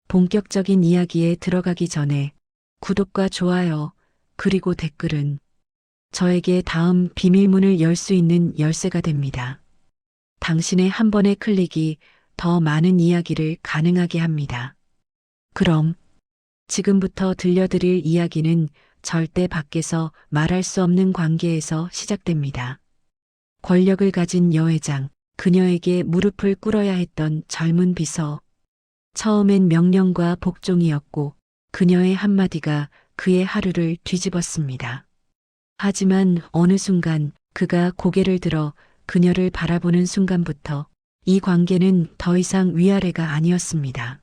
본격적인 이야기에 들어가기 전에 구독과 좋아요, 그리고 댓글은 저에게 다음 비밀문을 열 수 있는 열쇠가 됩니다. 당신의 한 번의 클릭이 더 많은 이야기를 가능하게 합니다. 그럼 지금부터 들려드릴 이야기는 절대 밖에서 말할 수 없는 관계에서 시작됩니다. 권력을 가진 여회장, 그녀에게 무릎을 꿇어야 했던 젊은 비서. 처음엔 명령과 복종이었고 그녀의 한마디가 그의 하루를 뒤집었습니다. 하지만 어느 순간 그가 고개를 들어 그녀를 바라보는 순간부터 이 관계는 더 이상 위아래가 아니었습니다.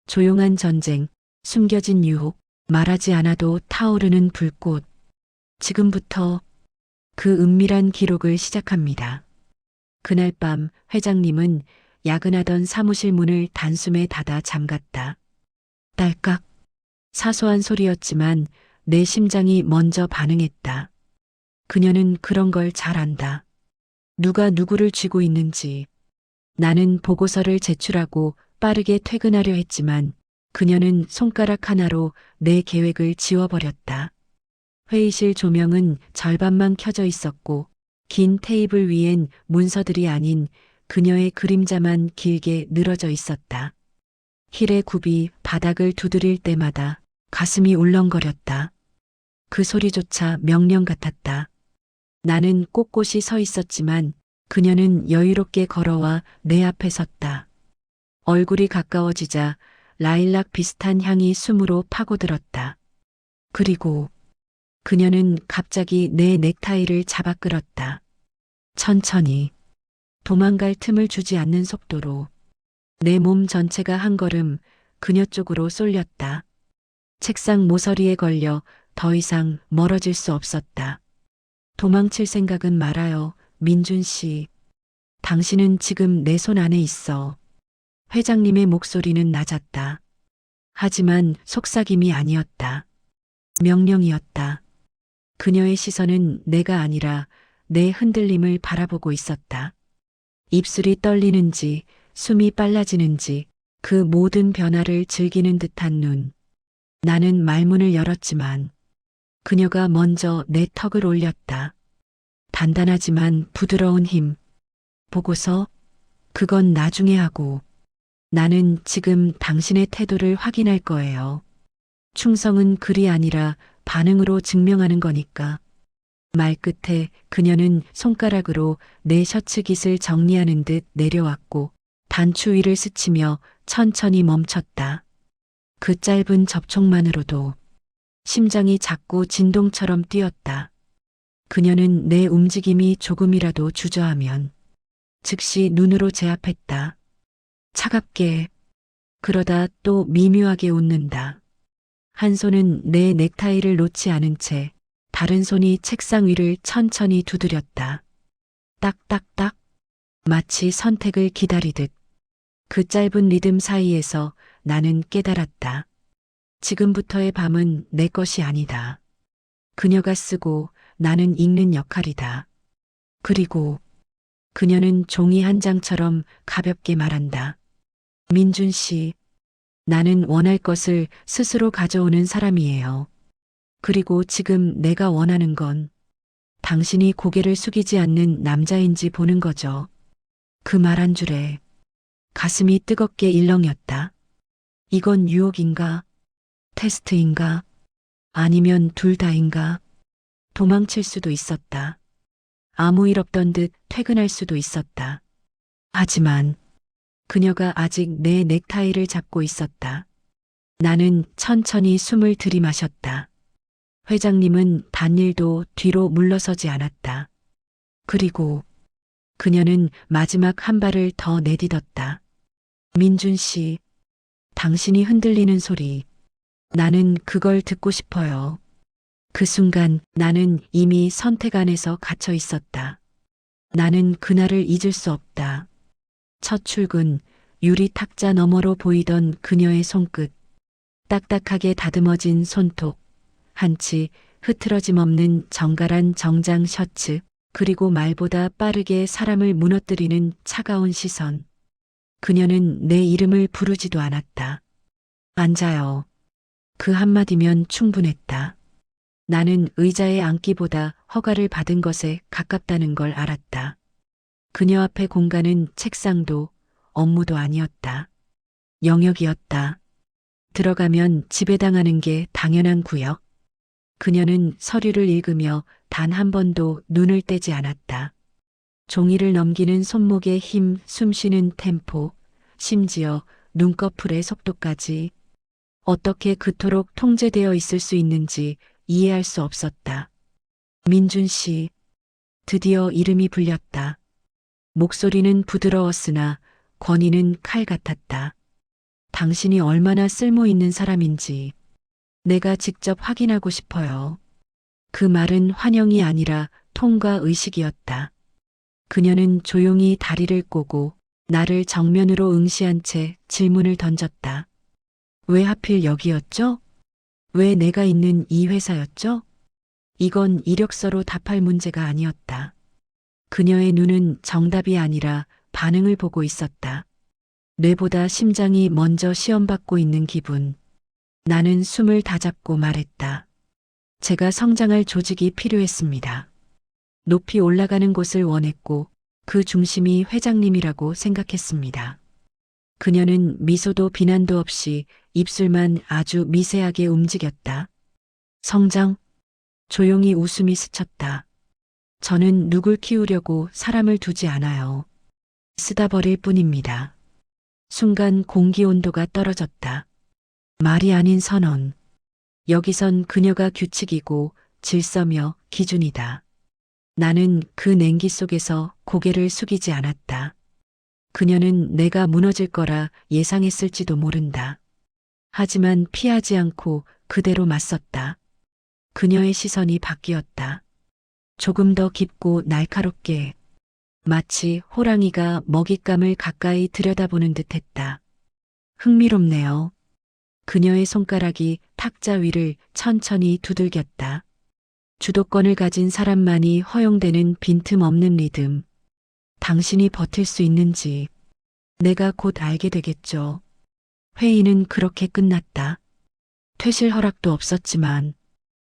조용한 전쟁, 숨겨진 유혹, 말하지 않아도 타오르는 불꽃. 지금부터 그 은밀한 기록을 시작합니다. 그날 밤 회장님은 야근하던 사무실 문을 단숨에 닫아 잠갔다. 딸깍. 사소한 소리였지만 내 심장이 먼저 반응했다. 그녀는 그런 걸 잘 안다. 누가 누구를 쥐고 있는지. 나는 보고서를 제출하고 빠르게 퇴근하려 했지만 그녀는 손가락 하나로 내 계획을 지워버렸다. 회의실 조명은 절반만 켜져 있었고 긴 테이블 위엔 문서들이 아닌 그녀의 그림자만 길게 늘어져 있었다. 힐의 굽이 바닥을 두드릴 때마다 가슴이 울렁거렸다. 그 소리조차 명령 같았다. 나는 꼿꼿이 서 있었지만 그녀는 여유롭게 걸어와 내 앞에 섰다. 얼굴이 가까워지자 라일락 비슷한 향이 숨으로 파고들었다. 그리고 그녀는 갑자기 내 넥타이를 잡아 끌었다. 천천히, 도망갈 틈을 주지 않는 속도로. 내 몸 전체가 한 걸음 그녀 쪽으로 쏠렸다. 책상 모서리에 걸려 더 이상 멀어질 수 없었다. 도망칠 생각은 말아요, 민준 씨. 당신은 지금 내 손 안에 있어. 회장님의 목소리는 낮았다. 하지만 속삭임이 아니었다. 명령이었다. 그녀의 시선은 내가 아니라 내 흔들림을 바라보고 있었다. 입술이 떨리는지 숨이 빨라지는지 그 모든 변화를 즐기는 듯한 눈. 나는 말문을 열었지만 그녀가 먼저 내 턱을 올렸다. 단단하지만 부드러운 힘. 보고서 그건 나중에 하고 나는 지금 당신의 태도를 확인할 거예요. 충성은 글이 아니라 반응으로 증명하는 거니까. 말 끝에 그녀는 손가락으로 내 셔츠 깃을 정리하는 듯 내려왔고 단추 위를 스치며 천천히 멈췄다. 그 짧은 접촉만으로도 심장이 자꾸 진동처럼 뛰었다. 그녀는 내 움직임이 조금이라도 주저하면 즉시 눈으로 제압했다. 차갑게. 그러다 또 미묘하게 웃는다. 한 손은 내 넥타이를 놓지 않은 채 다른 손이 책상 위를 천천히 두드렸다. 딱딱딱. 마치 선택을 기다리듯. 그 짧은 리듬 사이에서 나는 깨달았다. 지금부터의 밤은 내 것이 아니다. 그녀가 쓰고 나는 읽는 역할이다. 그리고 그녀는 종이 한 장처럼 가볍게 말한다. 민준 씨, 나는 원할 것을 스스로 가져오는 사람이에요. 그리고 지금 내가 원하는 건 당신이 고개를 숙이지 않는 남자인지 보는 거죠. 그 말 한 줄에 가슴이 뜨겁게 일렁였다. 이건 유혹인가? 테스트인가? 아니면 둘 다인가? 도망칠 수도 있었다. 아무 일 없던 듯 퇴근할 수도 있었다. 하지만 그녀가 아직 내 넥타이를 잡고 있었다. 나는 천천히 숨을 들이마셨다. 회장님은 단일도 뒤로 물러서지 않았다. 그리고 그녀는 마지막 한 발을 더 내딛었다. 민준 씨, 당신이 흔들리는 소리. 나는 그걸 듣고 싶어요. 그 순간 나는 이미 선택 안에서 갇혀 있었다. 나는 그날을 잊을 수 없다. 첫 출근, 유리 탁자 너머로 보이던 그녀의 손끝, 딱딱하게 다듬어진 손톱, 한치 흐트러짐 없는 정갈한 정장 셔츠, 그리고 말보다 빠르게 사람을 무너뜨리는 차가운 시선. 그녀는 내 이름을 부르지도 않았다. 앉아요. 그 한마디면 충분했다. 나는 의자에 앉기보다 허가를 받은 것에 가깝다는 걸 알았다. 그녀 앞의 공간은 책상도 업무도 아니었다. 영역이었다. 들어가면 지배당하는 게 당연한 구역. 그녀는 서류를 읽으며 단 한 번도 눈을 떼지 않았다. 종이를 넘기는 손목의 힘, 숨쉬는 템포, 심지어 눈꺼풀의 속도까지 어떻게 그토록 통제되어 있을 수 있는지 이해할 수 없었다. 민준 씨, 드디어 이름이 불렸다. 목소리는 부드러웠으나 권위는 칼 같았다. 당신이 얼마나 쓸모 있는 사람인지 내가 직접 확인하고 싶어요. 그 말은 환영이 아니라 통과 의식이었다. 그녀는 조용히 다리를 꼬고 나를 정면으로 응시한 채 질문을 던졌다. 왜 하필 여기였죠? 왜 내가 있는 이 회사였죠? 이건 이력서로 답할 문제가 아니었다. 그녀의 눈은 정답이 아니라 반응을 보고 있었다. 뇌보다 심장이 먼저 시험받고 있는 기분. 나는 숨을 다잡고 말했다. 제가 성장할 조직이 필요했습니다. 높이 올라가는 곳을 원했고 그 중심이 회장님이라고 생각했습니다. 그녀는 미소도 비난도 없이 입술만 아주 미세하게 움직였다. 성장? 조용히 웃음이 스쳤다. 저는 누굴 키우려고 사람을 두지 않아요. 쓰다 버릴 뿐입니다. 순간 공기 온도가 떨어졌다. 말이 아닌 선언. 여기선 그녀가 규칙이고 질서며 기준이다. 나는 그 냉기 속에서 고개를 숙이지 않았다. 그녀는 내가 무너질 거라 예상했을지도 모른다. 하지만 피하지 않고 그대로 맞섰다. 그녀의 시선이 바뀌었다. 조금 더 깊고 날카롭게, 마치 호랑이가 먹잇감을 가까이 들여다보는 듯했다. 흥미롭네요. 그녀의 손가락이 탁자 위를 천천히 두들겼다. 주도권을 가진 사람만이 허용되는 빈틈없는 리듬. 당신이 버틸 수 있는지 내가 곧 알게 되겠죠. 회의는 그렇게 끝났다. 퇴실 허락도 없었지만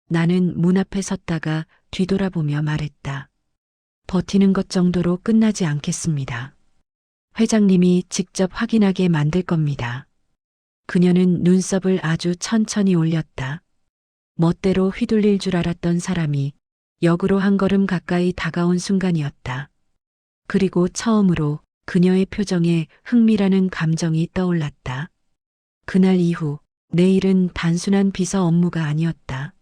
나는 문 앞에 섰다가 뒤돌아보며 말했다. 버티는 것 정도로 끝나지 않겠습니다. 회장님이 직접 확인하게 만들 겁니다. 그녀는 눈썹을 아주 천천히 올렸다. 멋대로 휘둘릴 줄 알았던 사람이 역으로 한 걸음 가까이 다가온 순간이었다. 그리고 처음으로 그녀의 표정에 흥미라는 감정이 떠올랐다. 그날 이후 내 일은 단순한 비서 업무가 아니었다.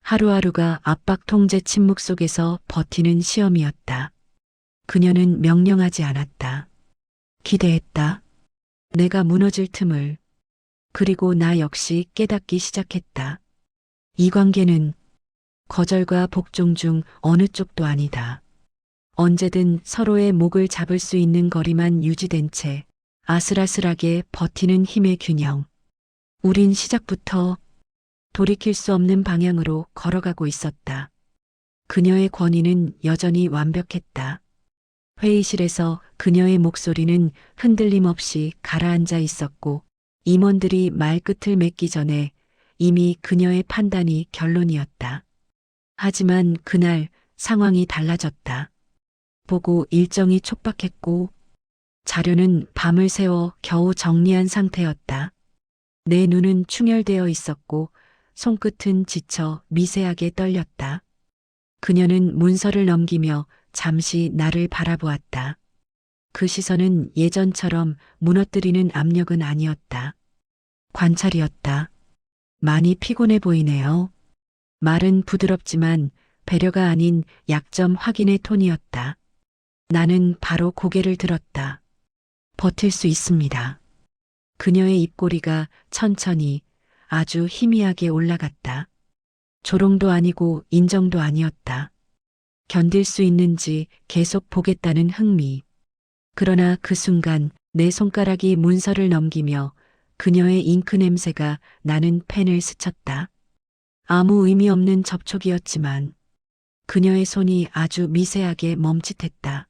하루하루가 압박 통제 침묵 속에서 버티는 시험이었다. 그녀는 명령하지 않았다. 기대했다. 내가 무너질 틈을. 그리고 나 역시 깨닫기 시작했다. 이 관계는 거절과 복종 중 어느 쪽도 아니다. 언제든 서로의 목을 잡을 수 있는 거리만 유지된 채 아슬아슬하게 버티는 힘의 균형. 우린 시작부터 돌이킬 수 없는 방향으로 걸어가고 있었다. 그녀의 권위는 여전히 완벽했다. 회의실에서 그녀의 목소리는 흔들림 없이 가라앉아 있었고 임원들이 말끝을 맺기 전에 이미 그녀의 판단이 결론이었다. 하지만 그날 상황이 달라졌다. 보고 일정이 촉박했고 자료는 밤을 새워 겨우 정리한 상태였다. 내 눈은 충혈되어 있었고 손끝은 지쳐 미세하게 떨렸다. 그녀는 문서를 넘기며 잠시 나를 바라보았다. 그 시선은 예전처럼 무너뜨리는 압력은 아니었다. 관찰이었다. 많이 피곤해 보이네요. 말은 부드럽지만 배려가 아닌 약점 확인의 톤이었다. 나는 바로 고개를 들었다. 버틸 수 있습니다. 그녀의 입꼬리가 천천히 아주 희미하게 올라갔다. 조롱도 아니고 인정도 아니었다. 견딜 수 있는지 계속 보겠다는 흥미. 그러나 그 순간 내 손가락이 문서를 넘기며 그녀의 잉크 냄새가 나는 펜을 스쳤다. 아무 의미 없는 접촉이었지만 그녀의 손이 아주 미세하게 멈칫했다.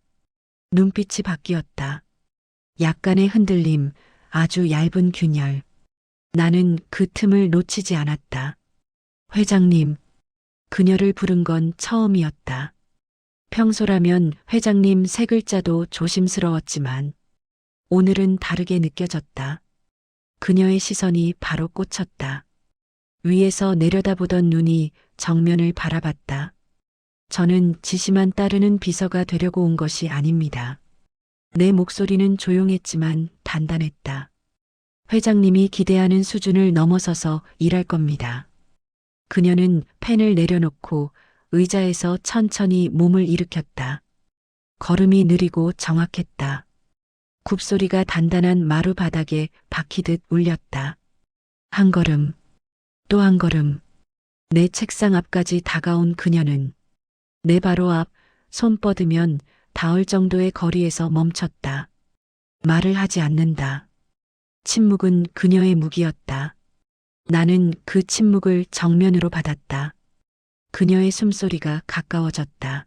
눈빛이 바뀌었다. 약간의 흔들림, 아주 얇은 균열. 나는 그 틈을 놓치지 않았다. 회장님, 그녀를 부른 건 처음이었다. 평소라면 회장님 세 글자도 조심스러웠지만 오늘은 다르게 느껴졌다. 그녀의 시선이 바로 꽂혔다. 위에서 내려다보던 눈이 정면을 바라봤다. 저는 지시만 따르는 비서가 되려고 온 것이 아닙니다. 내 목소리는 조용했지만 단단했다. 회장님이 기대하는 수준을 넘어서서 일할 겁니다. 그녀는 펜을 내려놓고 의자에서 천천히 몸을 일으켰다. 걸음이 느리고 정확했다. 굽소리가 단단한 마루 바닥에 박히듯 울렸다. 한 걸음, 또 한 걸음. 내 책상 앞까지 다가온 그녀는 내 바로 앞 손 뻗으면 닿을 정도의 거리에서 멈췄다. 말을 하지 않는다. 침묵은 그녀의 무기였다. 나는 그 침묵을 정면으로 받았다. 그녀의 숨소리가 가까워졌다.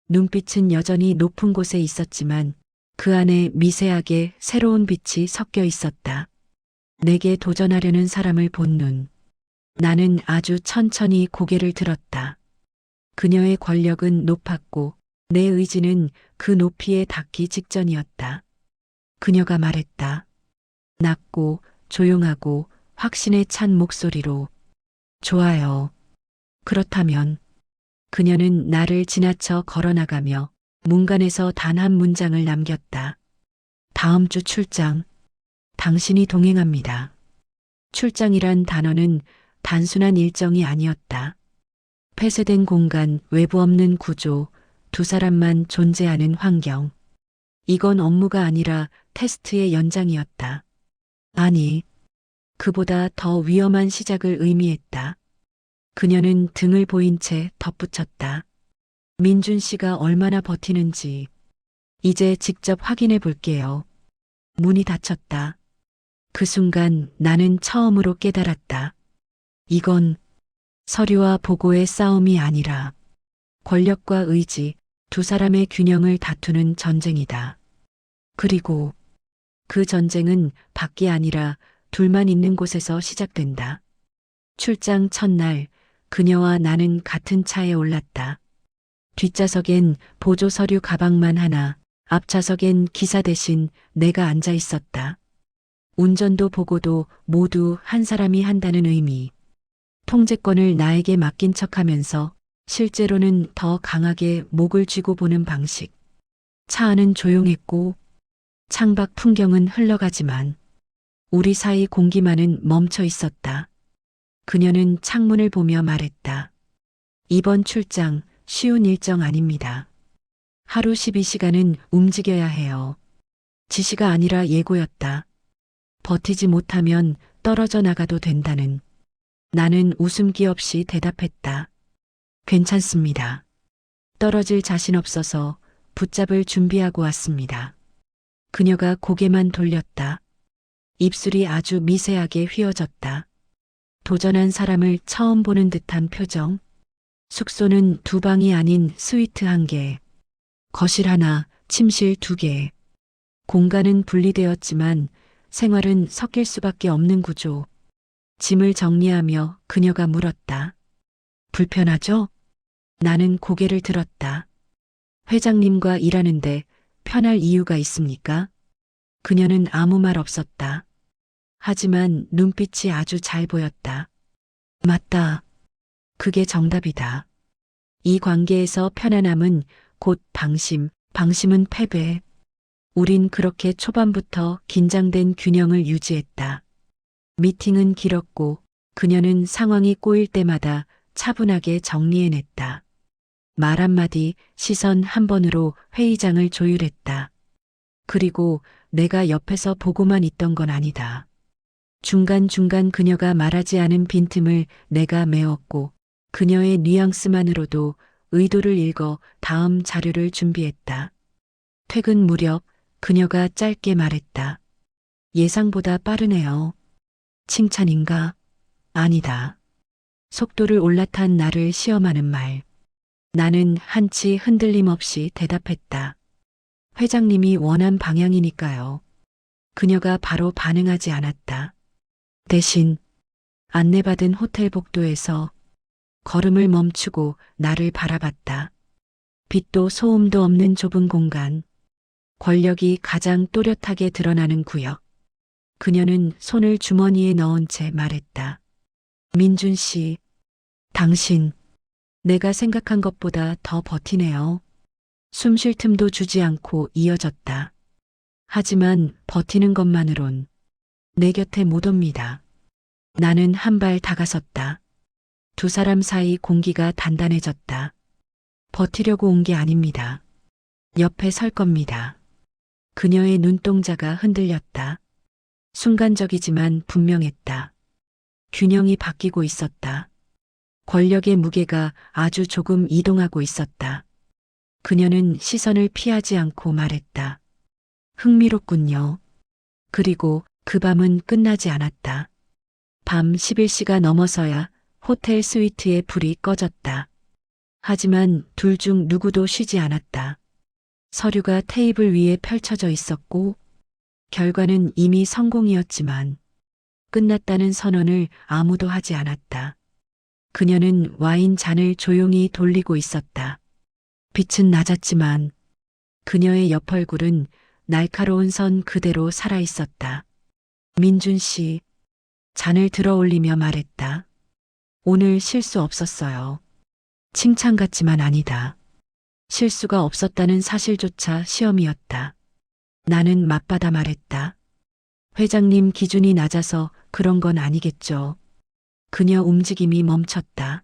눈빛은 여전히 높은 곳에 있었지만 그 안에 미세하게 새로운 빛이 섞여 있었다. 내게 도전하려는 사람을 본 눈. 나는 아주 천천히 고개를 들었다. 그녀의 권력은 높았고 내 의지는 그 높이에 닿기 직전이었다. 그녀가 말했다. 낮고 조용하고 확신에 찬 목소리로. 좋아요. 그렇다면. 그녀는 나를 지나쳐 걸어나가며 문간에서 단 한 문장을 남겼다. 다음 주 출장. 당신이 동행합니다. 출장이란 단어는 단순한 일정이 아니었다. 폐쇄된 공간, 외부 없는 구조, 두 사람만 존재하는 환경. 이건 업무가 아니라 테스트의 연장이었다. 아니, 그보다 더 위험한 시작을 의미했다. 그녀는 등을 보인 채 덧붙였다. 민준 씨가 얼마나 버티는지 이제 직접 확인해 볼게요. 문이 닫혔다. 그 순간 나는 처음으로 깨달았다. 이건 서류와 보고의 싸움이 아니라 권력과 의지, 두 사람의 균형을 다투는 전쟁이다. 그리고 그 전쟁은 밖이 아니라 둘만 있는 곳에서 시작된다. 출장 첫날, 그녀와 나는 같은 차에 올랐다. 뒷좌석엔 보조 서류 가방만 하나, 앞좌석엔 기사 대신 내가 앉아 있었다. 운전도 보고도 모두 한 사람이 한다는 의미. 통제권을 나에게 맡긴 척하면서 실제로는 더 강하게 목을 쥐고 보는 방식. 차 안은 조용했고 창밖 풍경은 흘러가지만 우리 사이 공기만은 멈춰 있었다. 그녀는 창문을 보며 말했다. 이번 출장 쉬운 일정 아닙니다. 하루 12시간은 움직여야 해요. 지시가 아니라 예고였다. 버티지 못하면 떨어져 나가도 된다는. 나는 웃음기 없이 대답했다. 괜찮습니다. 떨어질 자신 없어서 붙잡을 준비하고 왔습니다. 그녀가 고개만 돌렸다. 입술이 아주 미세하게 휘어졌다. 도전한 사람을 처음 보는 듯한 표정. 숙소는 두 방이 아닌 스위트 한 개, 거실 하나, 침실 두 개. 공간은 분리되었지만 생활은 섞일 수밖에 없는 구조. 짐을 정리하며 그녀가 물었다. 불편하죠? 나는 고개를 들었다. 회장님과 일하는데 편할 이유가 있습니까? 그녀는 아무 말 없었다. 하지만 눈빛이 아주 잘 보였다. 맞다. 그게 정답이다. 이 관계에서 편안함은 곧 방심, 방심은 패배. 우린 그렇게 초반부터 긴장된 균형을 유지했다. 미팅은 길었고 그녀는 상황이 꼬일 때마다 차분하게 정리해냈다. 말 한마디, 시선 한 번으로 회의장을 조율했다. 그리고 내가 옆에서 보고만 있던 건 아니다. 중간중간 그녀가 말하지 않은 빈틈을 내가 메웠고 그녀의 뉘앙스만으로도 의도를 읽어 다음 자료를 준비했다. 퇴근 무렵 그녀가 짧게 말했다. 예상보다 빠르네요. 칭찬인가? 아니다. 속도를 올라탄 나를 시험하는 말. 나는 한치 흔들림 없이 대답했다. 회장님이 원한 방향이니까요. 그녀가 바로 반응하지 않았다. 대신 안내받은 호텔 복도에서 걸음을 멈추고 나를 바라봤다. 빛도 소음도 없는 좁은 공간. 권력이 가장 또렷하게 드러나는 구역. 그녀는 손을 주머니에 넣은 채 말했다. 민준 씨, 당신, 내가 생각한 것보다 더 버티네요. 숨 쉴 틈도 주지 않고 이어졌다. 하지만 버티는 것만으론 내 곁에 못 옵니다. 나는 한 발 다가섰다. 두 사람 사이 공기가 단단해졌다. 버티려고 온 게 아닙니다. 옆에 설 겁니다. 그녀의 눈동자가 흔들렸다. 순간적이지만 분명했다. 균형이 바뀌고 있었다. 권력의 무게가 아주 조금 이동하고 있었다. 그녀는 시선을 피하지 않고 말했다. 흥미롭군요. 그리고 그 밤은 끝나지 않았다. 밤 11시가 넘어서야 호텔 스위트의 불이 꺼졌다. 하지만 둘 중 누구도 쉬지 않았다. 서류가 테이블 위에 펼쳐져 있었고, 결과는 이미 성공이었지만, 끝났다는 선언을 아무도 하지 않았다. 그녀는 와인 잔을 조용히 돌리고 있었다. 빛은 낮았지만, 그녀의 옆 얼굴은 날카로운 선 그대로 살아 있었다. 민준 씨, 잔을 들어 올리며 말했다. 오늘 실수 없었어요. 칭찬 같지만 아니다. 실수가 없었다는 사실조차 시험이었다. 나는 맞받아 말했다. 회장님 기준이 낮아서 그런 건 아니겠죠. 그녀 움직임이 멈췄다.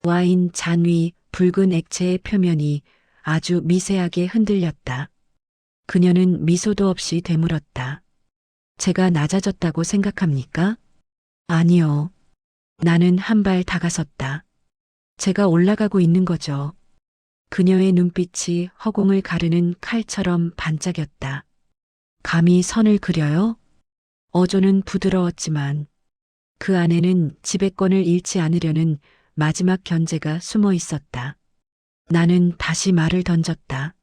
와인 잔 위 붉은 액체의 표면이 아주 미세하게 흔들렸다. 그녀는 미소도 없이 되물었다. 제가 낮아졌다고 생각합니까? 아니요. 나는 한 발 다가섰다. 제가 올라가고 있는 거죠. 그녀의 눈빛이 허공을 가르는 칼처럼 반짝였다. 감히 선을 그려요? 어조는 부드러웠지만 그 안에는 지배권을 잃지 않으려는 마지막 견제가 숨어 있었다. 나는 다시 말을 던졌다.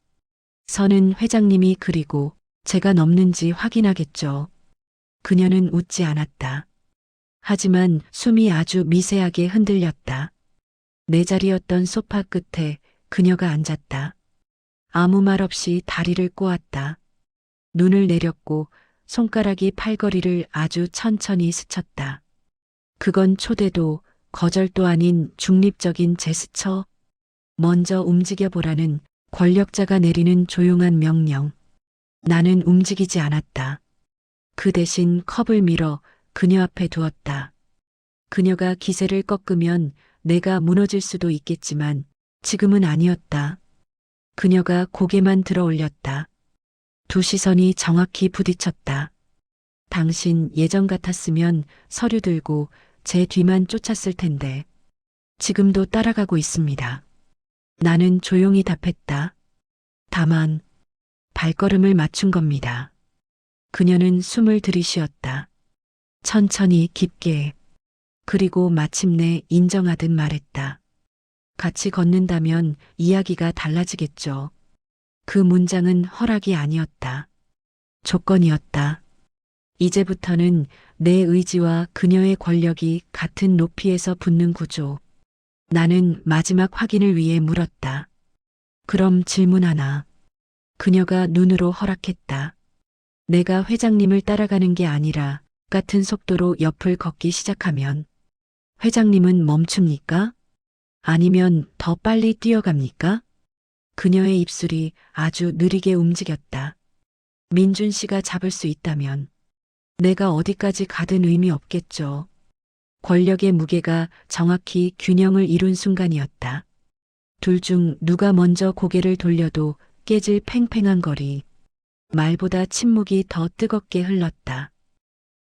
선은 회장님이 그리고 제가 넘는지 확인하겠죠. 그녀는 웃지 않았다. 하지만 숨이 아주 미세하게 흔들렸다. 내 자리였던 소파 끝에 그녀가 앉았다. 아무 말 없이 다리를 꼬았다. 눈을 내렸고 손가락이 팔걸이를 아주 천천히 스쳤다. 그건 초대도 거절도 아닌 중립적인 제스처. 먼저 움직여보라는 권력자가 내리는 조용한 명령. 나는 움직이지 않았다. 그 대신 컵을 밀어 그녀 앞에 두었다. 그녀가 기세를 꺾으면 내가 무너질 수도 있겠지만 지금은 아니었다. 그녀가 고개만 들어 올렸다. 두 시선이 정확히 부딪혔다. 당신 예전 같았으면 서류 들고 제 뒤만 쫓았을 텐데 지금도 따라가고 있습니다. 나는 조용히 답했다. 다만 발걸음을 맞춘 겁니다. 그녀는 숨을 들이쉬었다. 천천히 깊게. 그리고 마침내 인정하듯 말했다. 같이 걷는다면 이야기가 달라지겠죠. 그 문장은 허락이 아니었다. 조건이었다. 이제부터는 내 의지와 그녀의 권력이 같은 높이에서 붙는 구조. 나는 마지막 확인을 위해 물었다. 그럼 질문 하나. 그녀가 눈으로 허락했다. 내가 회장님을 따라가는 게 아니라 같은 속도로 옆을 걷기 시작하면 회장님은 멈춥니까? 아니면 더 빨리 뛰어갑니까? 그녀의 입술이 아주 느리게 움직였다. 민준 씨가 잡을 수 있다면 내가 어디까지 가든 의미 없겠죠. 권력의 무게가 정확히 균형을 이룬 순간이었다. 둘 중 누가 먼저 고개를 돌려도 깨질 팽팽한 거리. 말보다 침묵이 더 뜨겁게 흘렀다.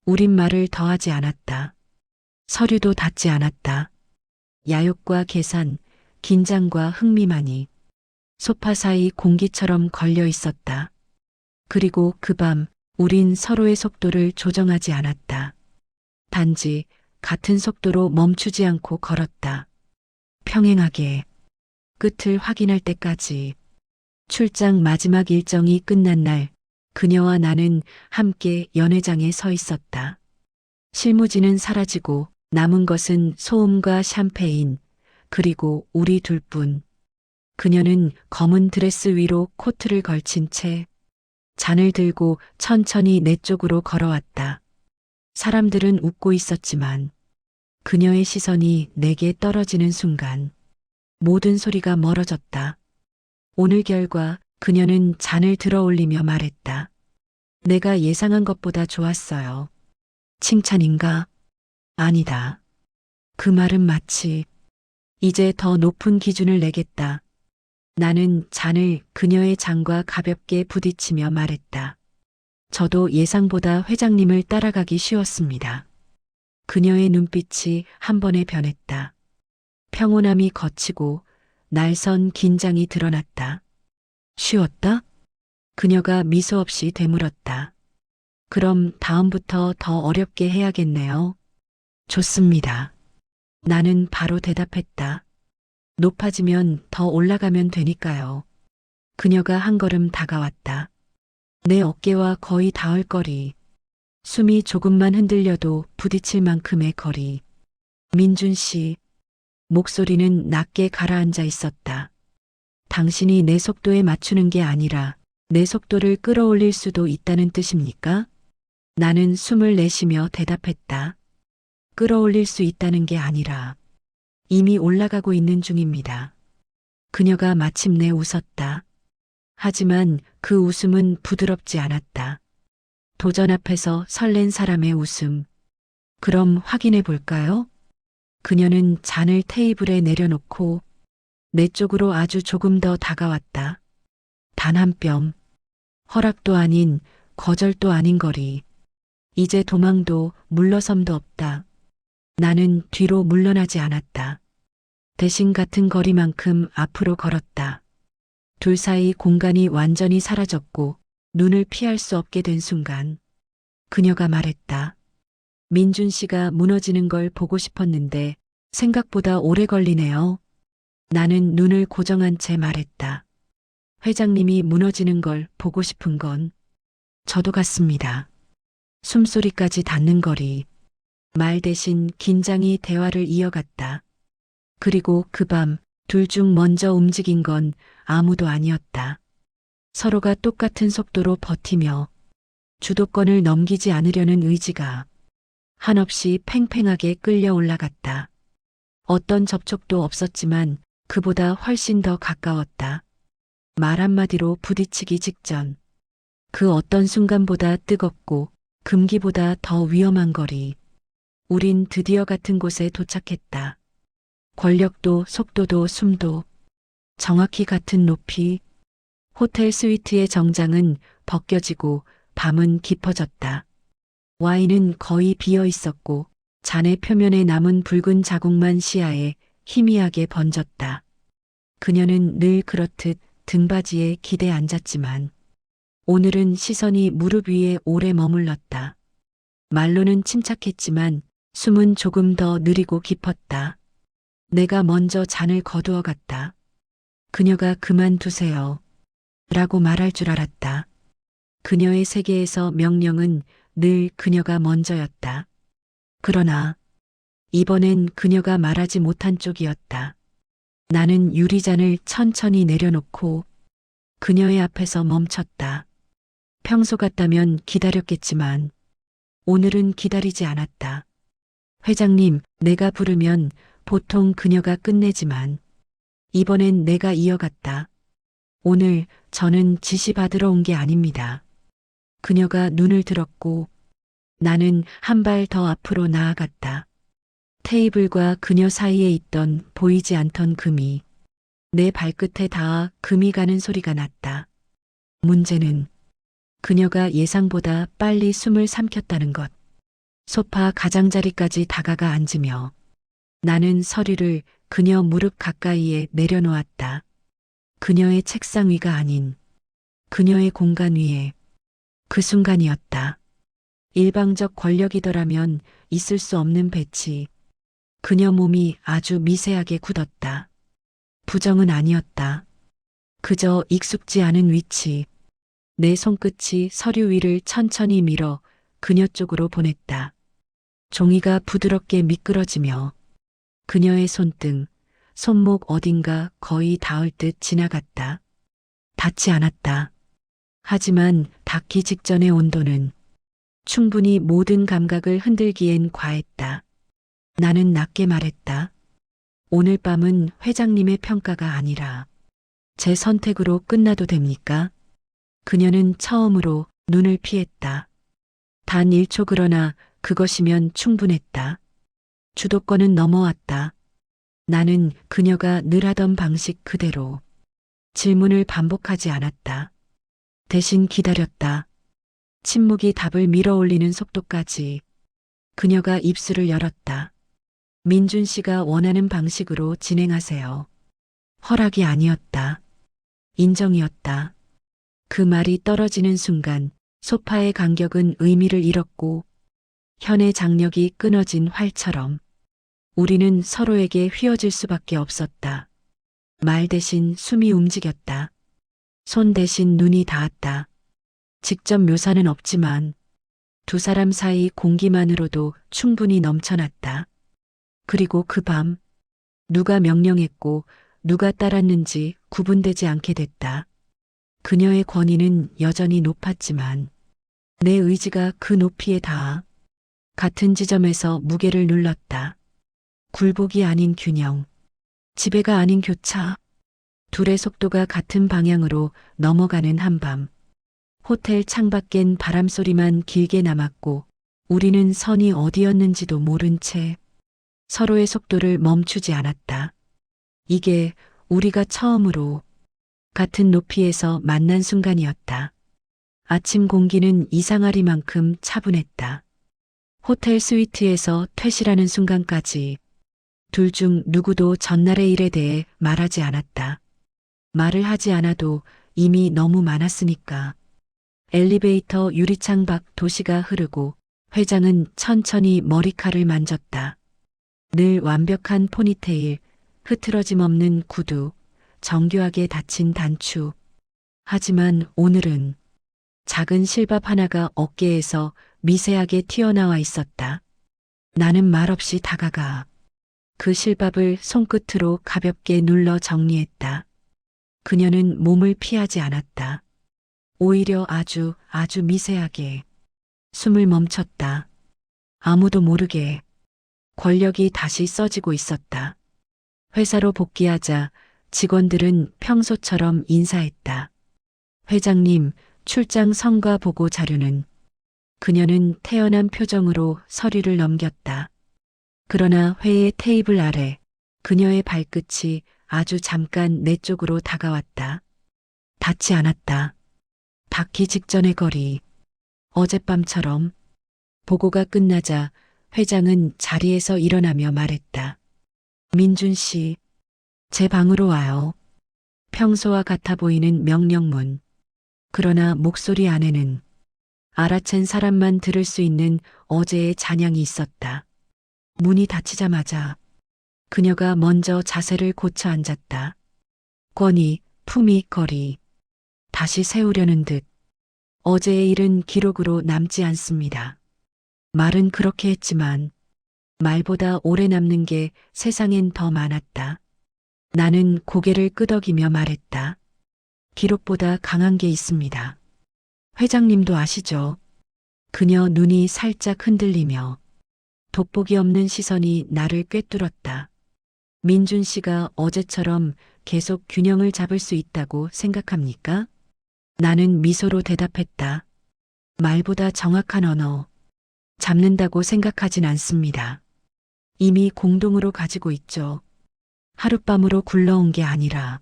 우린 말을 더하지 않았다. 서류도 닫지 않았다. 야욕과 계산, 긴장과 흥미만이 소파 사이 공기처럼 걸려 있었다. 그리고 그 밤 우린 서로의 속도를 조정하지 않았다. 단지 같은 속도로 멈추지 않고 걸었다. 평행하게 끝을 확인할 때까지. 출장 마지막 일정이 끝난 날 그녀와 나는 함께 연회장에 서 있었다. 실무지는 사라지고 남은 것은 소음과 샴페인, 그리고 우리 둘뿐. 그녀는 검은 드레스 위로 코트를 걸친 채 잔을 들고 천천히 내 쪽으로 걸어왔다. 사람들은 웃고 있었지만 그녀의 시선이 내게 떨어지는 순간 모든 소리가 멀어졌다. 오늘 결과 그녀는 잔을 들어 올리며 말했다. 내가 예상한 것보다 좋았어요. 칭찬인가? 아니다. 그 말은 마치 이제 더 높은 기준을 내겠다. 나는 잔을 그녀의 잔과 가볍게 부딪히며 말했다. 저도 예상보다 회장님을 따라가기 쉬웠습니다. 그녀의 눈빛이 한 번에 변했다. 평온함이 걷히고 날선 긴장이 드러났다. 쉬웠다? 그녀가 미소 없이 되물었다. 그럼 다음부터 더 어렵게 해야겠네요. 좋습니다. 나는 바로 대답했다. 높아지면 더 올라가면 되니까요. 그녀가 한 걸음 다가왔다. 내 어깨와 거의 닿을 거리. 숨이 조금만 흔들려도 부딪힐 만큼의 거리. 민준 씨, 목소리는 낮게 가라앉아 있었다. 당신이 내 속도에 맞추는 게 아니라 내 속도를 끌어올릴 수도 있다는 뜻입니까? 나는 숨을 내쉬며 대답했다. 끌어올릴 수 있다는 게 아니라 이미 올라가고 있는 중입니다. 그녀가 마침내 웃었다. 하지만 그 웃음은 부드럽지 않았다. 도전 앞에서 설렌 사람의 웃음. 그럼 확인해 볼까요? 그녀는 잔을 테이블에 내려놓고 내 쪽으로 아주 조금 더 다가왔다. 단 한 뼘. 허락도 아닌 거절도 아닌 거리. 이제 도망도 물러섬도 없다. 나는 뒤로 물러나지 않았다. 대신 같은 거리만큼 앞으로 걸었다. 둘 사이 공간이 완전히 사라졌고 눈을 피할 수 없게 된 순간 그녀가 말했다. 민준 씨가 무너지는 걸 보고 싶었는데 생각보다 오래 걸리네요. 나는 눈을 고정한 채 말했다. 회장님이 무너지는 걸 보고 싶은 건 저도 같습니다. 숨소리까지 닿는 거리. 말 대신 긴장이 대화를 이어갔다. 그리고 그 밤 둘 중 먼저 움직인 건 아무도 아니었다. 서로가 똑같은 속도로 버티며 주도권을 넘기지 않으려는 의지가 한없이 팽팽하게 끌려 올라갔다. 어떤 접촉도 없었지만 그보다 훨씬 더 가까웠다. 말 한마디로 부딪히기 직전. 그 어떤 순간보다 뜨겁고 금기보다 더 위험한 거리. 우린 드디어 같은 곳에 도착했다. 권력도 속도도 숨도 정확히 같은 높이. 호텔 스위트의 정장은 벗겨지고 밤은 깊어졌다. 와인은 거의 비어 있었고 잔의 표면에 남은 붉은 자국만 시야에 희미하게 번졌다. 그녀는 늘 그렇듯 등받이에 기대 앉았지만 오늘은 시선이 무릎 위에 오래 머물렀다. 말로는 침착했지만 숨은 조금 더 느리고 깊었다. 내가 먼저 잔을 거두어 갔다. 그녀가 그만두세요. 라고 말할 줄 알았다. 그녀의 세계에서 명령은 늘 그녀가 먼저였다. 그러나 이번엔 그녀가 말하지 못한 쪽이었다. 나는 유리잔을 천천히 내려놓고 그녀의 앞에서 멈췄다. 평소 같다면 기다렸겠지만 오늘은 기다리지 않았다. 회장님, 내가 부르면 보통 그녀가 끝내지만 이번엔 내가 이어갔다. 오늘 저는 지시받으러 온 게 아닙니다. 그녀가 눈을 들었고 나는 한 발 더 앞으로 나아갔다. 테이블과 그녀 사이에 있던 보이지 않던 금이 내 발끝에 닿아 금이 가는 소리가 났다. 문제는 그녀가 예상보다 빨리 숨을 삼켰다는 것. 소파 가장자리까지 다가가 앉으며 나는 서류를 그녀 무릎 가까이에 내려놓았다. 그녀의 책상 위가 아닌 그녀의 공간 위에. 그 순간이었다. 일방적 권력이더라면 있을 수 없는 배치. 그녀 몸이 아주 미세하게 굳었다. 부정은 아니었다. 그저 익숙지 않은 위치. 내 손끝이 서류 위를 천천히 밀어 그녀 쪽으로 보냈다. 종이가 부드럽게 미끄러지며 그녀의 손등, 손목 어딘가 거의 닿을 듯 지나갔다. 닿지 않았다. 하지만 닿기 직전의 온도는 충분히 모든 감각을 흔들기엔 과했다. 나는 낮게 말했다. 오늘 밤은 회장님의 평가가 아니라 제 선택으로 끝나도 됩니까? 그녀는 처음으로 눈을 피했다. 단 1초 그러나 그것이면 충분했다. 주도권은 넘어왔다. 나는 그녀가 늘 하던 방식 그대로 질문을 반복하지 않았다. 대신 기다렸다. 침묵이 답을 밀어올리는 속도까지. 그녀가 입술을 열었다. 민준 씨가 원하는 방식으로 진행하세요. 허락이 아니었다. 인정이었다. 그 말이 떨어지는 순간 소파의 간격은 의미를 잃었고 현의 장력이 끊어진 활처럼 우리는 서로에게 휘어질 수밖에 없었다. 말 대신 숨이 움직였다. 손 대신 눈이 닿았다. 직접 묘사는 없지만 두 사람 사이 공기만으로도 충분히 넘쳐났다. 그리고 그 밤 누가 명령했고 누가 따랐는지 구분되지 않게 됐다. 그녀의 권위는 여전히 높았지만 내 의지가 그 높이에 닿아 같은 지점에서 무게를 눌렀다. 굴복이 아닌 균형, 지배가 아닌 교차, 둘의 속도가 같은 방향으로 넘어가는 한밤. 호텔 창밖엔 바람소리만 길게 남았고 우리는 선이 어디였는지도 모른 채 서로의 속도를 멈추지 않았다. 이게 우리가 처음으로 같은 높이에서 만난 순간이었다. 아침 공기는 이상하리만큼 차분했다. 호텔 스위트에서 퇴실하는 순간까지 둘 중 누구도 전날의 일에 대해 말하지 않았다. 말을 하지 않아도 이미 너무 많았으니까. 엘리베이터 유리창 밖 도시가 흐르고 회장은 천천히 머리칼을 만졌다. 늘 완벽한 포니테일, 흐트러짐 없는 구두, 정교하게 닫힌 단추. 하지만 오늘은 작은 실밥 하나가 어깨에서 미세하게 튀어나와 있었다. 나는 말없이 다가가 그 실밥을 손끝으로 가볍게 눌러 정리했다. 그녀는 몸을 피하지 않았다. 오히려 아주 미세하게 숨을 멈췄다. 아무도 모르게 권력이 다시 써지고 있었다. 회사로 복귀하자 직원들은 평소처럼 인사했다. 회장님, 출장 성과 보고 자료는. 그녀는 태연한 표정으로 서류를 넘겼다. 그러나 회의 테이블 아래 그녀의 발끝이 아주 잠깐 내 쪽으로 다가왔다. 닿지 않았다. 닿기 직전의 거리. 어젯밤처럼. 보고가 끝나자 회장은 자리에서 일어나며 말했다. 민준 씨, 제 방으로 와요. 평소와 같아 보이는 명령문. 그러나 목소리 안에는 알아챈 사람만 들을 수 있는 어제의 잔향이 있었다. 문이 닫히자마자 그녀가 먼저 자세를 고쳐 앉았다. 권위, 품위, 거리. 다시 세우려는 듯. 어제의 일은 기록으로 남지 않습니다. 말은 그렇게 했지만 말보다 오래 남는 게 세상엔 더 많았다. 나는 고개를 끄덕이며 말했다. 기록보다 강한 게 있습니다. 회장님도 아시죠? 그녀 눈이 살짝 흔들리며 돋보기 없는 시선이 나를 꿰뚫었다. 민준 씨가 어제처럼 계속 균형을 잡을 수 있다고 생각합니까? 나는 미소로 대답했다. 말보다 정확한 언어. 잡는다고 생각하진 않습니다. 이미 공동으로 가지고 있죠. 하룻밤으로 굴러온 게 아니라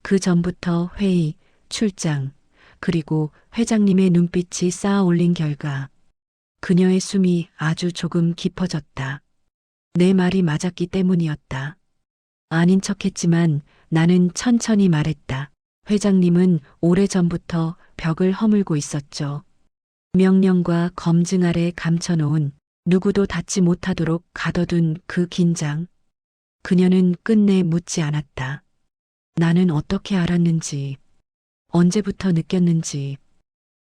그 전부터 회의, 출장, 그리고 회장님의 눈빛이 쌓아 올린 결과 그녀의 숨이 아주 조금 깊어졌다. 내 말이 맞았기 때문이었다. 아닌 척했지만 나는 천천히 말했다. 회장님은 오래전부터 벽을 허물고 있었죠. 명령과 검증 아래 감춰놓은 누구도 닿지 못하도록 가둬둔 그 긴장. 그녀는 끝내 묻지 않았다. 나는 어떻게 알았는지, 언제부터 느꼈는지,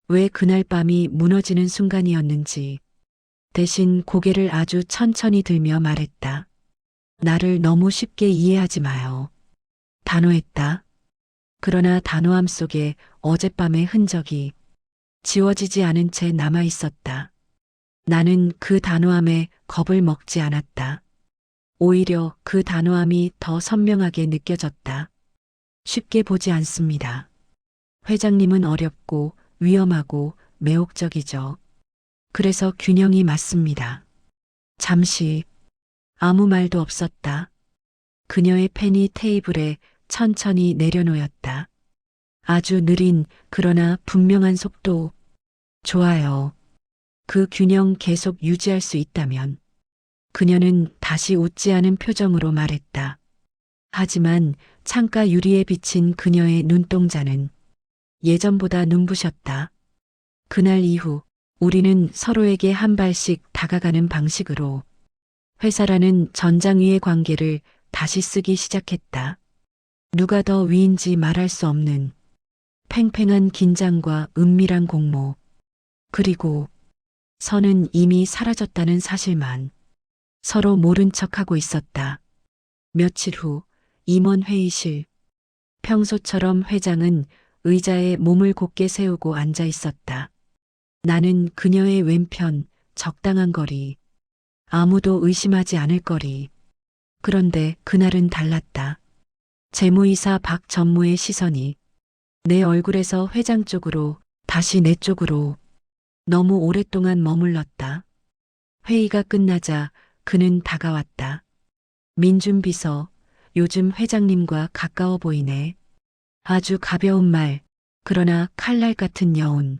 왜 그날 밤이 무너지는 순간이었는지. 대신 고개를 아주 천천히 들며 말했다. 나를 너무 쉽게 이해하지 마요. 단호했다. 그러나 단호함 속에 어젯밤의 흔적이 지워지지 않은 채 남아 있었다. 나는 그 단호함에 겁을 먹지 않았다. 오히려 그 단호함이 더 선명하게 느껴졌다. 쉽게 보지 않습니다. 회장님은 어렵고 위험하고 매혹적이죠. 그래서 균형이 맞습니다. 잠시 아무 말도 없었다. 그녀의 펜이 테이블에 천천히 내려놓였다. 아주 느린 그러나 분명한 속도. 좋아요. 그 균형 계속 유지할 수 있다면. 그녀는 다시 웃지 않은 표정으로 말했다. 하지만 창가 유리에 비친 그녀의 눈동자는 예전보다 눈부셨다. 그날 이후 우리는 서로에게 한 발씩 다가가는 방식으로 회사라는 전장 위의 관계를 다시 쓰기 시작했다. 누가 더 위인지 말할 수 없는 팽팽한 긴장과 은밀한 공모, 그리고 선은 이미 사라졌다는 사실만 서로 모른 척하고 있었다. 며칠 후 임원 회의실. 평소처럼 회장은 의자에 몸을 곧게 세우고 앉아 있었다. 나는 그녀의 왼편, 적당한 거리, 아무도 의심하지 않을 거리. 그런데 그날은 달랐다. 재무이사 박 전무의 시선이 내 얼굴에서 회장 쪽으로, 다시 내 쪽으로 너무 오랫동안 머물렀다. 회의가 끝나자 그는 다가왔다. 민준 비서, 요즘 회장님과 가까워 보이네. 아주 가벼운 말, 그러나 칼날 같은 여운.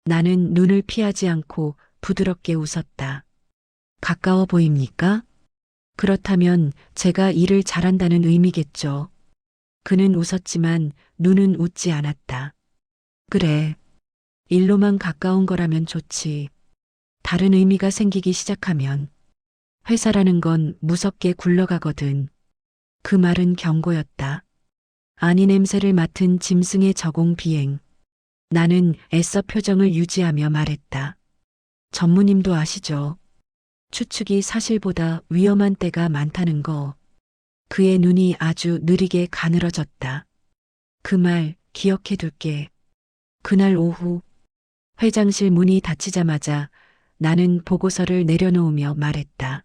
나는 눈을 피하지 않고 부드럽게 웃었다. 가까워 보입니까? 그렇다면 제가 일을 잘한다는 의미겠죠. 그는 웃었지만 눈은 웃지 않았다. 그래. 일로만 가까운 거라면 좋지. 다른 의미가 생기기 시작하면 회사라는 건 무섭게 굴러가거든. 그 말은 경고였다. 아니 냄새를 맡은 짐승의 저공 비행. 나는 애써 표정을 유지하며 말했다. 전무님도 아시죠? 추측이 사실보다 위험한 때가 많다는 거. 그의 눈이 아주 느리게 가늘어졌다. 그 말 기억해 둘게. 그날 오후 회장실 문이 닫히자마자 나는 보고서를 내려놓으며 말했다.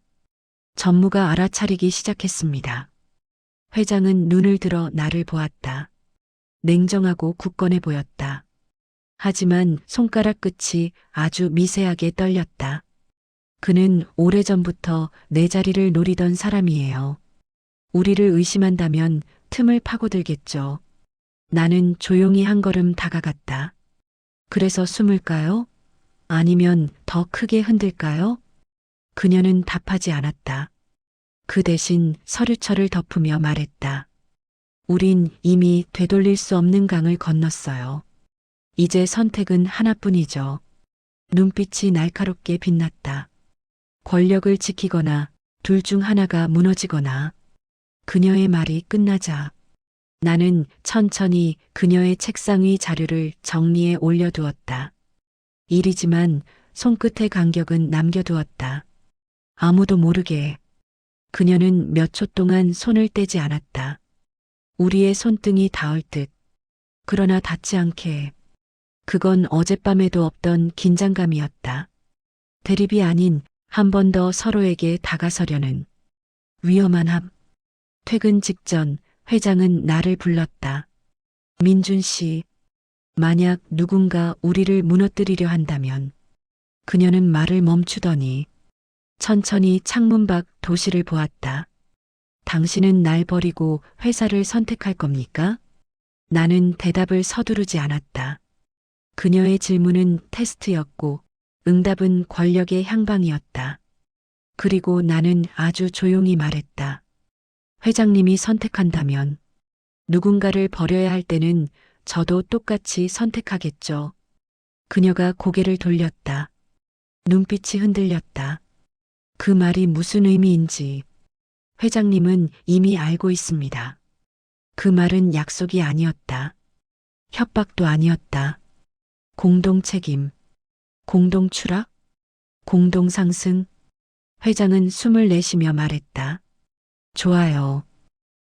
전무가 알아차리기 시작했습니다. 회장은 눈을 들어 나를 보았다. 냉정하고 굳건해 보였다. 하지만 손가락 끝이 아주 미세하게 떨렸다. 그는 오래전부터 내 자리를 노리던 사람이에요. 우리를 의심한다면 틈을 파고들겠죠. 나는 조용히 한 걸음 다가갔다. 그래서 숨을까요? 아니면 더 크게 흔들까요? 그녀는 답하지 않았다. 그 대신 서류철을 덮으며 말했다. 우린 이미 되돌릴 수 없는 강을 건넜어요. 이제 선택은 하나뿐이죠. 눈빛이 날카롭게 빛났다. 권력을 지키거나 둘 중 하나가 무너지거나. 그녀의 말이 끝나자 나는 천천히 그녀의 책상 위 자료를 정리해 올려두었다. 일이지만 손끝의 간격은 남겨두었다. 아무도 모르게. 그녀는 몇 초 동안 손을 떼지 않았다. 우리의 손등이 닿을 듯. 그러나 닿지 않게. 그건 어젯밤에도 없던 긴장감이었다. 대립이 아닌 한 번 더 서로에게 다가서려는 위험한 함. 퇴근 직전 회장은 나를 불렀다. 민준 씨, 만약 누군가 우리를 무너뜨리려 한다면. 그녀는 말을 멈추더니 천천히 창문 밖 도시를 보았다. 당신은 날 버리고 회사를 선택할 겁니까? 나는 대답을 서두르지 않았다. 그녀의 질문은 테스트였고 응답은 권력의 향방이었다. 그리고 나는 아주 조용히 말했다. 회장님이 선택한다면 누군가를 버려야 할 때는 저도 똑같이 선택하겠죠. 그녀가 고개를 돌렸다. 눈빛이 흔들렸다. 그 말이 무슨 의미인지 회장님은 이미 알고 있습니다. 그 말은 약속이 아니었다. 협박도 아니었다. 공동 책임, 공동 추락? 공동 상승? 회장은 숨을 내쉬며 말했다. 좋아요.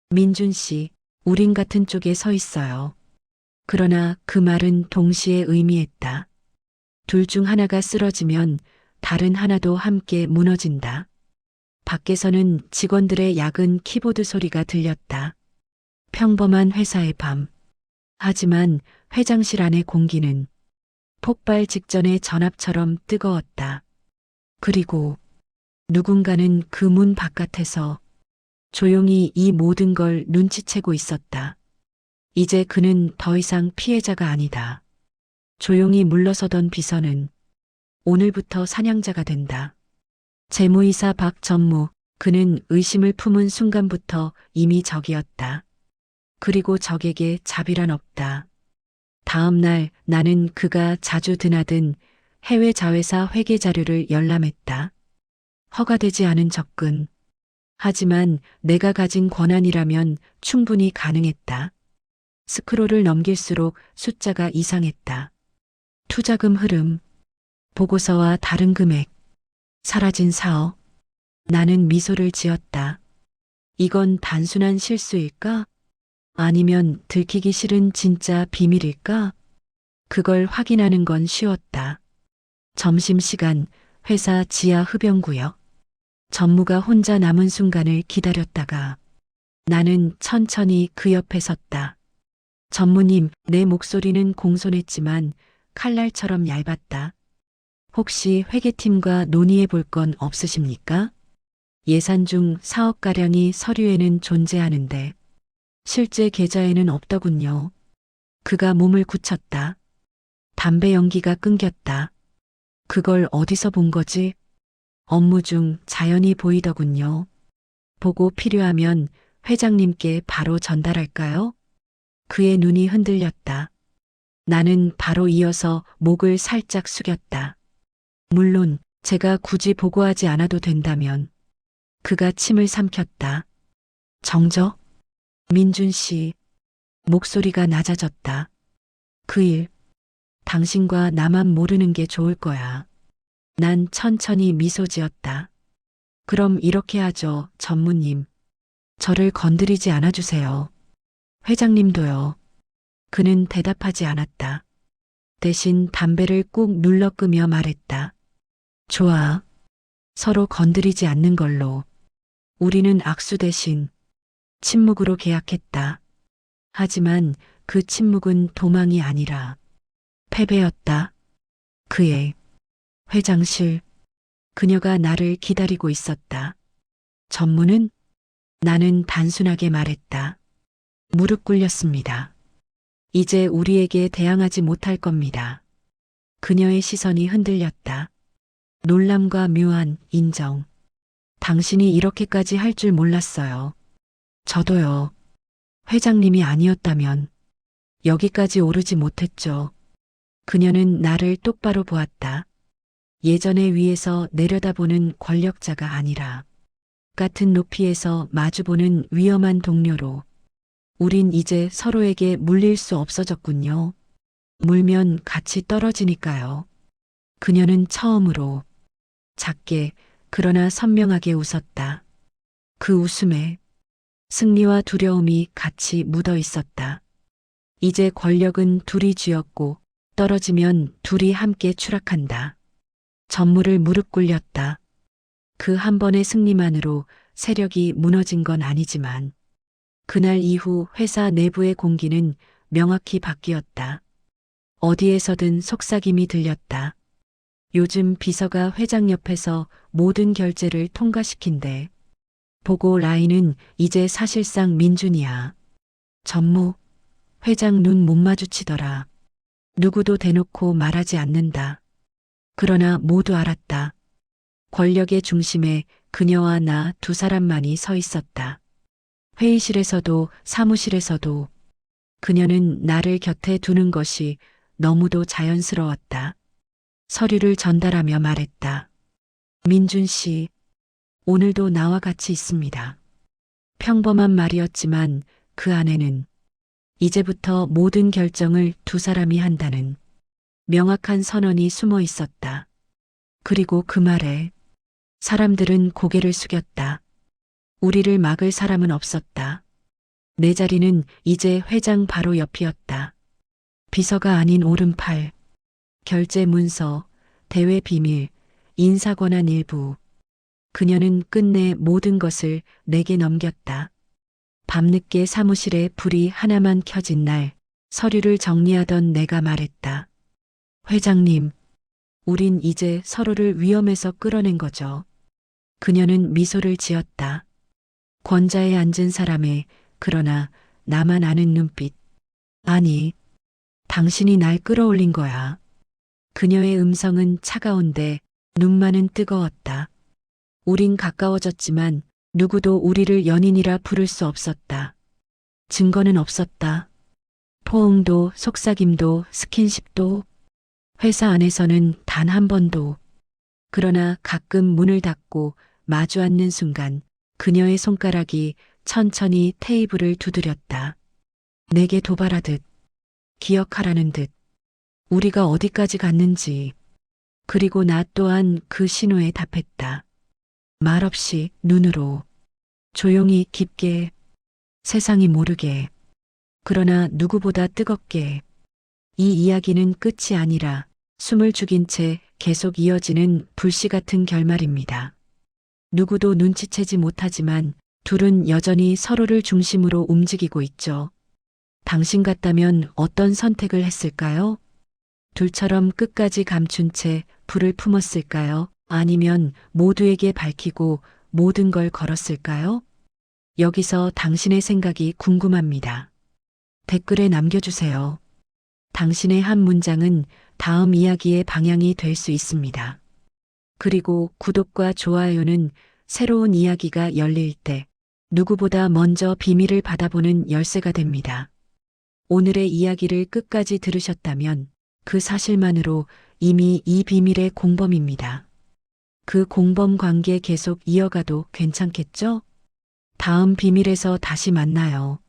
민준 씨, 우린 같은 쪽에 서 있어요. 그러나 그 말은 동시에 의미했다. 둘 중 하나가 쓰러지면 다른 하나도 함께 무너진다. 밖에서는 직원들의 야근 키보드 소리가 들렸다. 평범한 회사의 밤. 하지만 회장실 안의 공기는 폭발 직전의 전압처럼 뜨거웠다. 그리고 누군가는 그 문 바깥에서 조용히 이 모든 걸 눈치채고 있었다. 이제 그는 더 이상 피해자가 아니다. 조용히 물러서던 비서는 오늘부터 사냥자가 된다. 재무이사 박전무, 그는 의심을 품은 순간부터 이미 적이었다. 그리고 적에게 자비란 없다. 다음 날 나는 그가 자주 드나든 해외 자회사 회계 자료를 열람했다. 허가되지 않은 접근. 하지만 내가 가진 권한이라면 충분히 가능했다. 스크롤을 넘길수록 숫자가 이상했다. 투자금 흐름, 보고서와 다른 금액, 사라진 사업. 나는 미소를 지었다. 이건 단순한 실수일까? 아니면 들키기 싫은 진짜 비밀일까? 그걸 확인하는 건 쉬웠다. 점심시간, 회사 지하 흡연구역. 전무가 혼자 남은 순간을 기다렸다가 나는 천천히 그 옆에 섰다. 전무님, 내 목소리는 공손했지만 칼날처럼 얇았다. 혹시 회계팀과 논의해 볼 건 없으십니까? 예산 중 사업가량이 서류에는 존재하는데 실제 계좌에는 없더군요. 그가 몸을 굳혔다. 담배 연기가 끊겼다. 그걸 어디서 본 거지? 업무 중 자연히 보이더군요. 보고 필요하면 회장님께 바로 전달할까요? 그의 눈이 흔들렸다. 나는 바로 이어서 목을 살짝 숙였다. 물론 제가 굳이 보고하지 않아도 된다면. 그가 침을 삼켰다. 정적? 민준 씨. 목소리가 낮아졌다. 그 일, 당신과 나만 모르는 게 좋을 거야. 난 천천히 미소 지었다. 그럼 이렇게 하죠, 전무님. 저를 건드리지 않아주세요. 회장님도요. 그는 대답하지 않았다. 대신 담배를 꾹 눌러 끄며 말했다. 좋아. 서로 건드리지 않는 걸로. 우리는 악수 대신 침묵으로 계약했다. 하지만 그 침묵은 도망이 아니라 패배였다. 그의 회장실. 그녀가 나를 기다리고 있었다. 전무는? 나는 단순하게 말했다. 무릎 꿇렸습니다. 이제 우리에게 대항하지 못할 겁니다. 그녀의 시선이 흔들렸다. 놀람과 묘한 인정. 당신이 이렇게까지 할 줄 몰랐어요. 저도요. 회장님이 아니었다면 여기까지 오르지 못했죠. 그녀는 나를 똑바로 보았다. 예전의 위에서 내려다보는 권력자가 아니라 같은 높이에서 마주보는 위험한 동료로. 우린 이제 서로에게 물릴 수 없어졌군요. 물면 같이 떨어지니까요. 그녀는 처음으로 작게 그러나 선명하게 웃었다. 그 웃음에 승리와 두려움이 같이 묻어 있었다. 이제 권력은 둘이 쥐었고 떨어지면 둘이 함께 추락한다. 전무를 무릎 꿇렸다. 그 한 번의 승리만으로 세력이 무너진 건 아니지만 그날 이후 회사 내부의 공기는 명확히 바뀌었다. 어디에서든 속삭임이 들렸다. 요즘 비서가 회장 옆에서 모든 결제를 통과시킨대. 보고 라인은 이제 사실상 민준이야. 전무, 회장 눈 못 마주치더라. 누구도 대놓고 말하지 않는다. 그러나 모두 알았다. 권력의 중심에 그녀와 나 두 사람만이 서 있었다. 회의실에서도 사무실에서도 그녀는 나를 곁에 두는 것이 너무도 자연스러웠다. 서류를 전달하며 말했다. 민준 씨, 오늘도 나와 같이 있습니다. 평범한 말이었지만 그 안에는 이제부터 모든 결정을 두 사람이 한다는 명확한 선언이 숨어 있었다. 그리고 그 말에 사람들은 고개를 숙였다. 우리를 막을 사람은 없었다. 내 자리는 이제 회장 바로 옆이었다. 비서가 아닌 오른팔, 결제 문서, 대외 비밀, 인사 권한 일부. 그녀는 끝내 모든 것을 내게 넘겼다. 밤늦게 사무실에 불이 하나만 켜진 날, 서류를 정리하던 내가 말했다. 회장님, 우린 이제 서로를 위험에서 끌어낸 거죠. 그녀는 미소를 지었다. 권자에 앉은 사람의 그러나 나만 아는 눈빛. 아니, 당신이 날 끌어올린 거야. 그녀의 음성은 차가운데 눈만은 뜨거웠다. 우린 가까워졌지만 누구도 우리를 연인이라 부를 수 없었다. 증거는 없었다. 포옹도 속삭임도 스킨십도 회사 안에서는 단 한 번도. 그러나 가끔 문을 닫고 마주 앉는 순간 그녀의 손가락이 천천히 테이블을 두드렸다. 내게 도발하듯, 기억하라는 듯, 우리가 어디까지 갔는지. 그리고 나 또한 그 신호에 답했다. 말없이 눈으로, 조용히 깊게, 세상이 모르게, 그러나 누구보다 뜨겁게. 이 이야기는 끝이 아니라 숨을 죽인 채 계속 이어지는 불씨 같은 결말입니다. 누구도 눈치채지 못하지만 둘은 여전히 서로를 중심으로 움직이고 있죠. 당신 같다면 어떤 선택을 했을까요? 둘처럼 끝까지 감춘 채 불을 품었을까요? 아니면 모두에게 밝히고 모든 걸 걸었을까요? 여기서 당신의 생각이 궁금합니다. 댓글에 남겨주세요. 당신의 한 문장은 다음 이야기의 방향이 될 수 있습니다. 그리고 구독과 좋아요는 새로운 이야기가 열릴 때 누구보다 먼저 비밀을 받아보는 열쇠가 됩니다. 오늘의 이야기를 끝까지 들으셨다면 그 사실만으로 이미 이 비밀의 공범입니다. 그 공범 관계 계속 이어가도 괜찮겠죠? 다음 비밀에서 다시 만나요.